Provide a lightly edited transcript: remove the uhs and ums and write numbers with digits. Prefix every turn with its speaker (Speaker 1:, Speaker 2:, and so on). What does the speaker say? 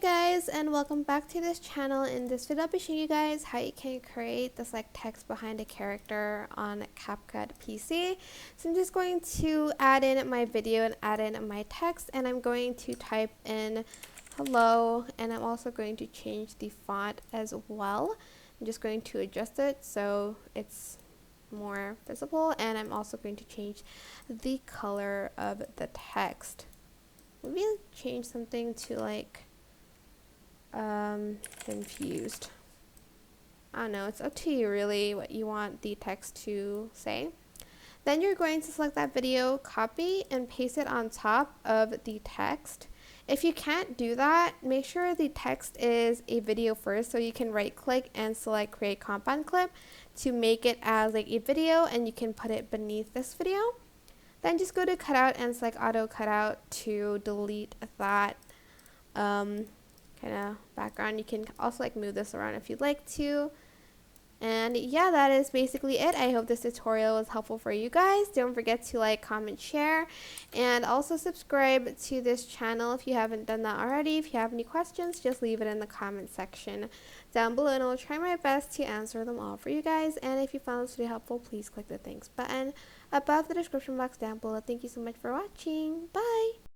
Speaker 1: guys, and welcome back to this channel. In this video I'll be showing you guys how you can create this text behind a character on CapCut PC. So I'm just going to add in my video and add in my text, and I'm going to type in hello, and I'm also going to change the font as well. I'm just going to adjust it so it's more visible, and I'm also going to change the color of the text. Maybe change something to confused. I don't know, it's up to you really what you want the text to say. Then you're going to select that video, copy, and paste it on top of the text. If you can't do that, make sure the text is a video first, so you can right click and select create compound clip to make it as a video, and you can put it beneath this video. Then just go to cutout and select auto cutout to delete that kind of background. You can also move this around if you'd like to. And yeah, that is basically it. I hope this tutorial was helpful for you guys. Don't forget to like, comment, share, and also subscribe to this channel if you haven't done that already. If you have any questions, just leave it in the comment section down below, and I'll try my best to answer them all for you guys. And if you found this video helpful, please click the thanks button above the description box down below. Thank you so much for watching. Bye!